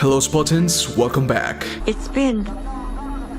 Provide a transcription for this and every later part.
Hello Spartans, welcome back. It's been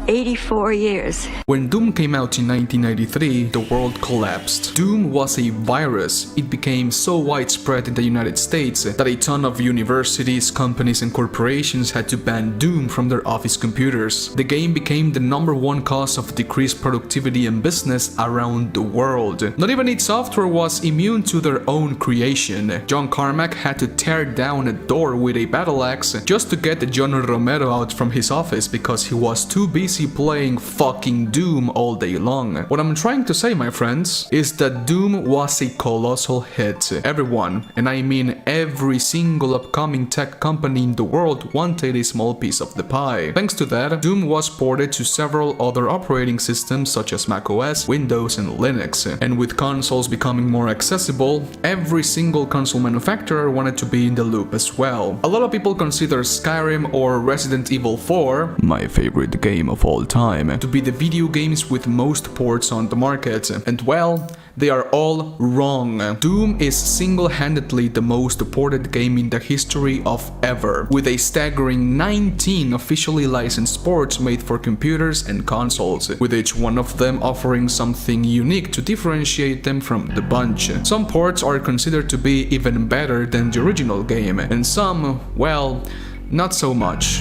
84 years. When Doom came out in 1993, the world collapsed. Doom was a virus. It became so widespread in the United States that a ton of universities, companies and corporations had to ban Doom from their office computers. The game became the #1 cause of decreased productivity and business around the world. Not even its software was immune to their own creation. John Carmack had to tear down a door with a battle axe just to get John Romero out from his office because he was too busy playing fucking Doom all day long. What I'm trying to say, my friends, is that Doom was a colossal hit. Everyone, and I mean every single upcoming tech company in the world, wanted a small piece of the pie. Thanks to that, Doom was ported to several other operating systems such as macOS, Windows and Linux. And with consoles becoming more accessible, every single console manufacturer wanted to be in the loop as well. A lot of people consider Skyrim or Resident Evil 4, my favorite game of all time, to be the video games with most ports on the market. And well, they are all wrong. Doom is single-handedly the most ported game in the history of ever, with a staggering 19 officially licensed ports made for computers and consoles, with each one of them offering something unique to differentiate them from the bunch. Some ports are considered to be even better than the original game, and some, well, not so much.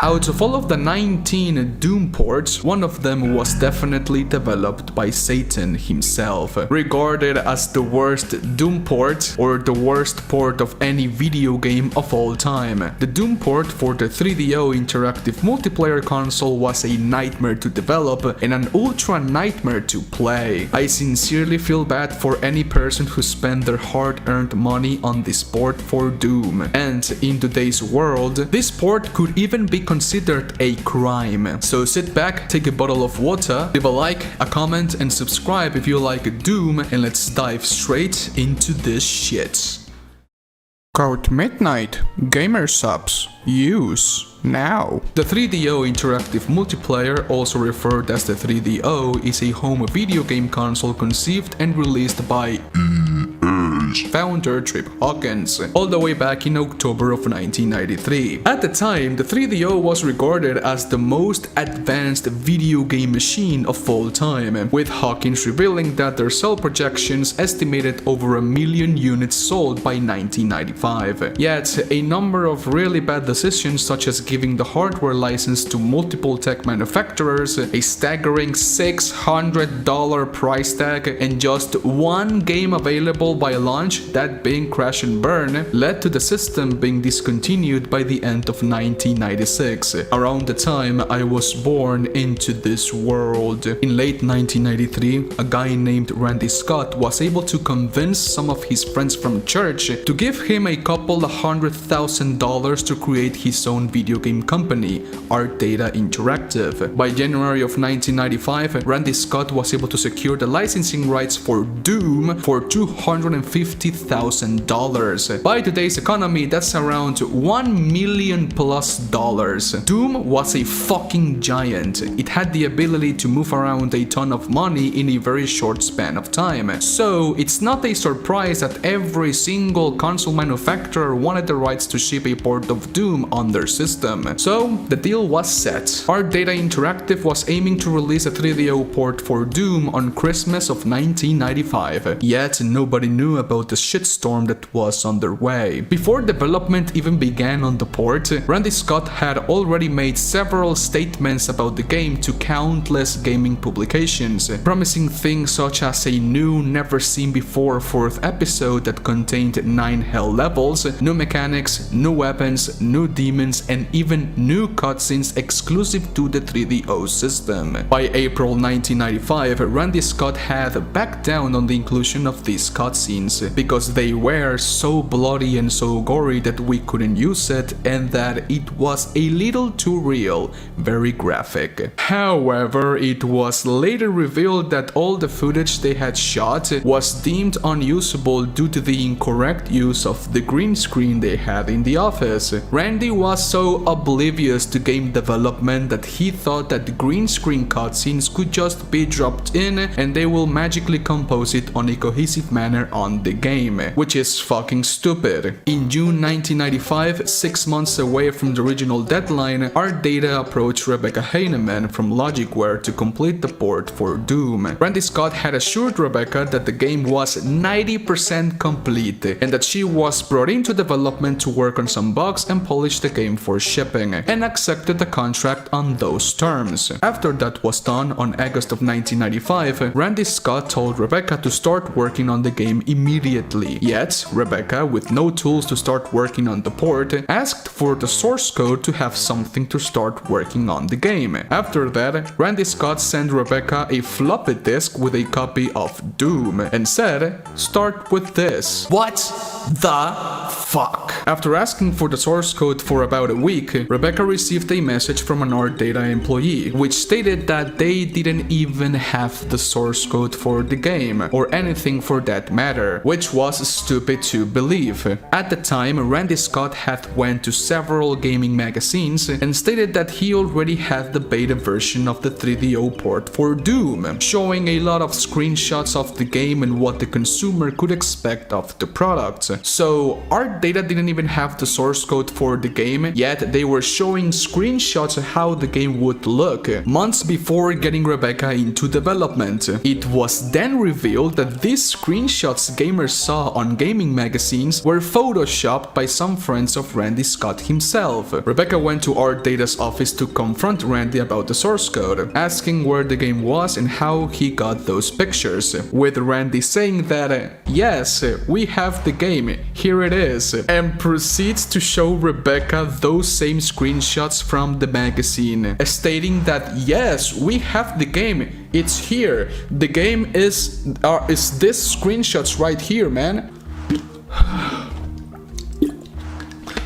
Out of all of the 19 Doom ports, one of them was definitely developed by Satan himself. Regarded as the worst Doom port, or the worst port of any video game of all time. The Doom port for the 3DO interactive multiplayer console was a nightmare to develop and an ultra nightmare to play. I sincerely feel bad for any person who spent their hard-earned money on this port for Doom. And in today's world, this port could even be considered a crime. So sit back, take a bottle of water, leave a like, a comment and subscribe if you like Doom, and let's dive straight into this shit. Code Midnight Gamer Subs use now. The 3DO interactive multiplayer, also referred as the 3DO, is a home video game console conceived and released by founder Trip Hawkins all the way back in October of 1993. At the time, the 3DO was regarded as the most advanced video game machine of all time, with Hawkins revealing that their sale projections estimated over 1 million units sold by 1995. Yet, a number of really bad decisions, such as giving the hardware license to multiple tech manufacturers, a staggering $600 price tag, and just one game available by launch, that being Crash and Burn, led to the system being discontinued by the end of 1996, around the time I was born into this world. In late 1993, a guy named Randy Scott was able to convince some of his friends from church to give him a couple $100,000 to create his own video game company, Art Data Interactive. By January of 1995, Randy Scott was able to secure the licensing rights for Doom for $250,000. By today's economy, that's around $1 million plus. Doom was a fucking giant. It had the ability to move around a ton of money in a very short span of time. So it's not a surprise that every single console manufacturer wanted the rights to ship a port of Doom on their system. So the deal was set. Art Data Interactive was aiming to release a 3DO port for Doom on Christmas of 1995. Yet nobody knew about the shitstorm that was underway. Before development even began on the port, Randy Scott had already made several statements about the game to countless gaming publications, promising things such as a new, never-seen-before 4th episode that contained 9 hell levels, new mechanics, new weapons, new demons, and even new cutscenes exclusive to the 3DO system. By April 1995, Randy Scott had backed down on the inclusion of these cutscenes because they were so bloody and so gory that we couldn't use it, and that it was a little too real, very graphic. However, it was later revealed that all the footage they had shot was deemed unusable due to the incorrect use of the green screen they had in the office. Randy was so oblivious to game development that he thought that the green screen cutscenes could just be dropped in and they will magically compose it on a cohesive manner on the the game, which is fucking stupid. In June 1995, 6 months away from the original deadline, Art Data approached Rebecca Heinemann from Logicware to complete the port for Doom. Randy Scott had assured Rebecca that the game was 90% complete and that she was brought into development to work on some bugs and polish the game for shipping, and accepted the contract on those terms. After that was done, on August of 1995, Randy Scott told Rebecca to start working on the game immediately. Yet, Rebecca, with no tools to start working on the port, asked for the source code to have something to start working on the game. After that, Randy Scott sent Rebecca a floppy disk with a copy of Doom and said, "Start with this." What the fuck? After asking for the source code for about a week, Rebecca received a message from an Art Data employee, which stated that they didn't even have the source code for the game, or anything for that matter, which was stupid to believe. At the time, Randy Scott had went to several gaming magazines and stated that he already had the beta version of the 3DO port for Doom, showing a lot of screenshots of the game and what the consumer could expect of the product. So Art Data didn't even have the source code for the game, yet they were showing screenshots of how the game would look months before getting Rebecca into development. It was then revealed that these screenshots gamers saw on gaming magazines were photoshopped by some friends of Randy Scott himself. Rebecca went to Art Data's office to confront Randy about the source code, asking where the game was and how he got those pictures, with Randy saying that, "Yes, we have the game, here it is," and proceeds to show Rebecca those same screenshots from the magazine, stating that, "Yes, we have the game, it's here, the game is this screenshots right here, man."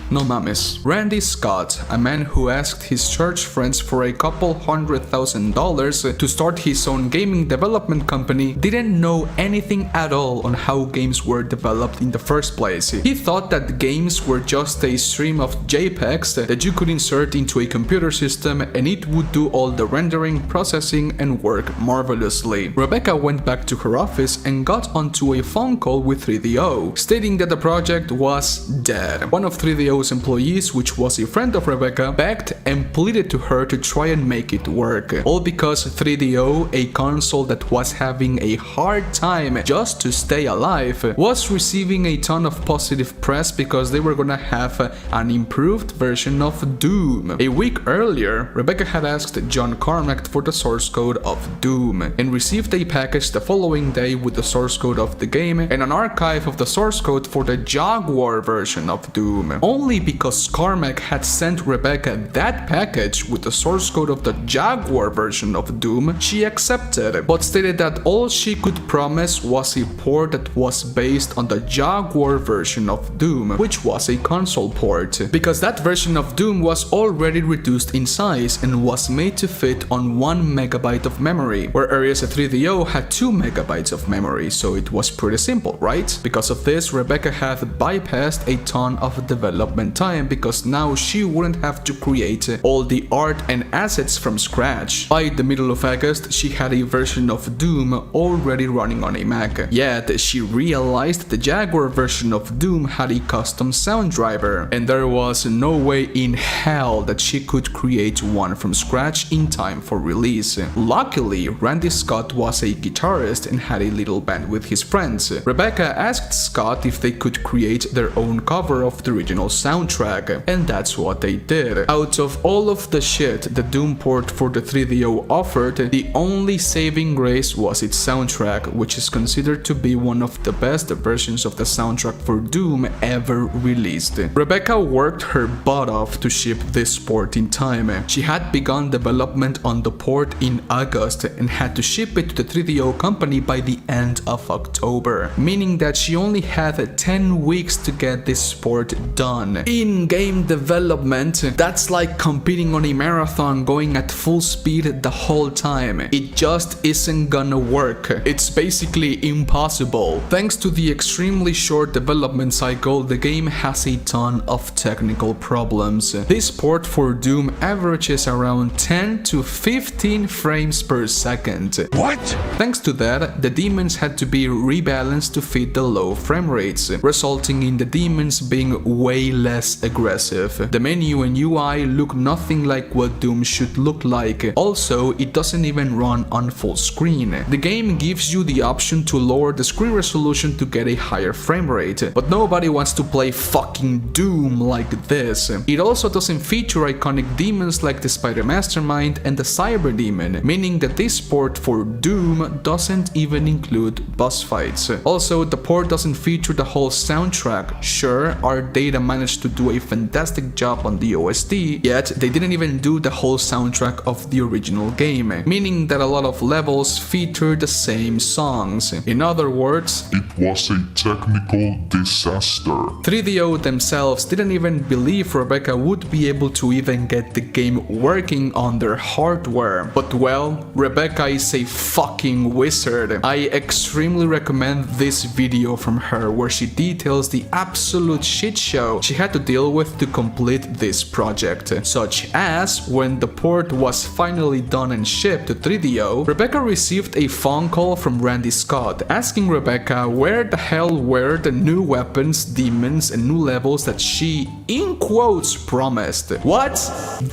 No mames. Randy Scott, a man who asked his church friends for a couple $100,000 to start his own gaming development company, didn't know anything at all on how games were developed in the first place. He thought that games were just a stream of JPEGs that you could insert into a computer system and it would do all the rendering, processing, and work marvelously. Rebecca went back to her office and got onto a phone call with 3DO, stating that the project was dead. One of 3DO's employees, which was a friend of Rebecca, begged and pleaded to her to try and make it work. All because 3DO, a console that was having a hard time just to stay alive, was receiving a ton of positive press because they were gonna have an improved version of Doom. A week earlier, Rebecca had asked John Carmack for the source code of Doom and received a package the following day with the source code of the game and an archive of the source code for the Jaguar version of Doom. Only because Carmack had sent Rebecca that package with the source code of the Jaguar version of Doom, she accepted, but stated that all she could promise was a port that was based on the Jaguar version of Doom, which was a console port, because that version of Doom was already reduced in size and was made to fit on 1 megabyte of memory, whereas a 3DO had 2 megabytes of memory, so it was pretty simple, right? Because of this, Rebecca had bypassed a ton of development time because now she wouldn't have to create all the art and assets from scratch. By the middle of August, she had a version of Doom already running on a Mac. Yet, she realized the Jaguar version of Doom had a custom sound driver, and there was no way in hell that she could create one from scratch in time for release. Luckily, Randy Scott was a guitarist and had a little band with his friends. Rebecca asked Scott if they could create their own cover of the original soundtrack, and that's what they did. Out of all of the shit the Doom port for the 3DO offered, the only saving grace was its soundtrack, which is considered to be one of the best versions of the soundtrack for Doom ever released. Rebecca worked her butt off to ship this port in time. She had begun development on the port in August and had to ship it to the 3DO company by the end of October, meaning that she only had 10 weeks to get this port done. ton. In game development, that's like competing on a marathon going at full speed the whole time. It just isn't gonna work. It's basically impossible. Thanks to the extremely short development cycle, the game has a ton of technical problems. This port for Doom averages around 10 to 15 frames per second. What? Thanks to that, the demons had to be rebalanced to fit the low frame rates, resulting in the demons being way less aggressive. The menu and UI look nothing like what Doom should look like. Also, it doesn't even run on full screen. The game gives you the option to lower the screen resolution to get a higher frame rate, but nobody wants to play fucking Doom like this. It also doesn't feature iconic demons like the Spider Mastermind and the Cyber Demon, meaning that this port for Doom doesn't even include boss fights. Also, the port doesn't feature the whole soundtrack. Sure, our data managed to do a fantastic job on the OST, yet they didn't even do the whole soundtrack of the original game, meaning that a lot of levels feature the same songs. In other words, It was a technical disaster. 3DO themselves didn't even believe Rebecca would be able to even get the game working on their hardware. But well, Rebecca is a fucking wizard. I extremely recommend this video from her where she details the absolute shit show she had to deal with to complete this project, such as when the port was finally done and shipped to 3DO, Rebecca received a phone call from Randy Scott asking Rebecca where the hell were the new weapons, demons and new levels that she, in quotes, promised. What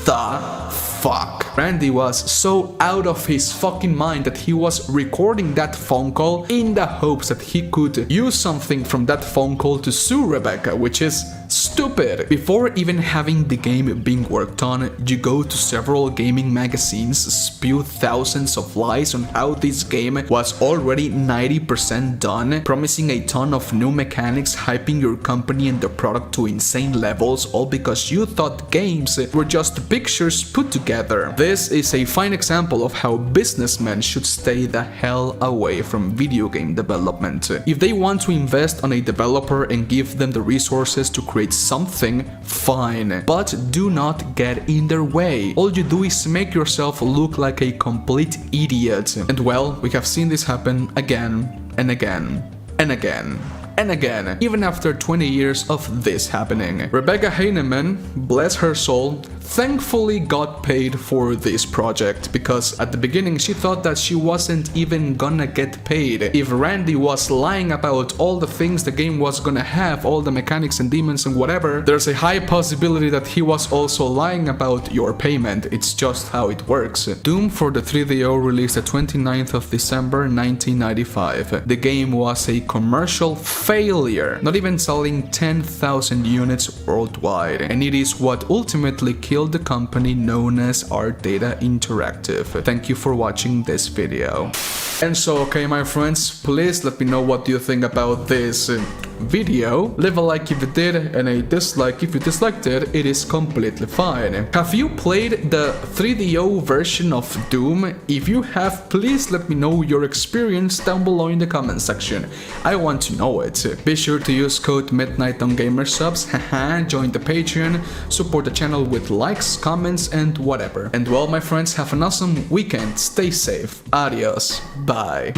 the fuck? Randy was so out of his fucking mind that he was recording that phone call in the hopes that he could use something from that phone call to sue Rebecca, which is stupid. Before even having the game being worked on, you go to several gaming magazines, spew thousands of lies on how this game was already 90% done, promising a ton of new mechanics, hyping your company and the product to insane levels, all because you thought games were just pictures put together. This is a fine example of how businessmen should stay the hell away from video game development. If they want to invest on a developer and give them the resources to create something, fine, but do not get in their way. All you do is make yourself look like a complete idiot. And well, we have seen this happen again and again and again and again, even after 20 years of this happening. Rebecca Heinemann, bless her soul, thankfully got paid for this project, because at the beginning she thought that she wasn't even gonna get paid. If Randy was lying about all the things the game was gonna have, all the mechanics and demons and whatever, there's a high possibility that he was also lying about your payment. It's just how it works. Doom for the 3DO released the 29th of December 1995. The game was a commercial failure, not even selling 10,000 units worldwide, and it is what ultimately killed the company known as Art Data Interactive. Thank you for watching this video. And so, okay my friends, please let me know what you think about this video. Leave a like if you did and a dislike if you disliked it. It is completely fine. Have you played the 3DO version of Doom? If you have, please let me know your experience down below in the comment section. I want to know it. Be sure to use code Midnight on Gamersubs, join the Patreon, support the channel with likes, comments and whatever. And well my friends, have an awesome weekend, stay safe, adios, bye.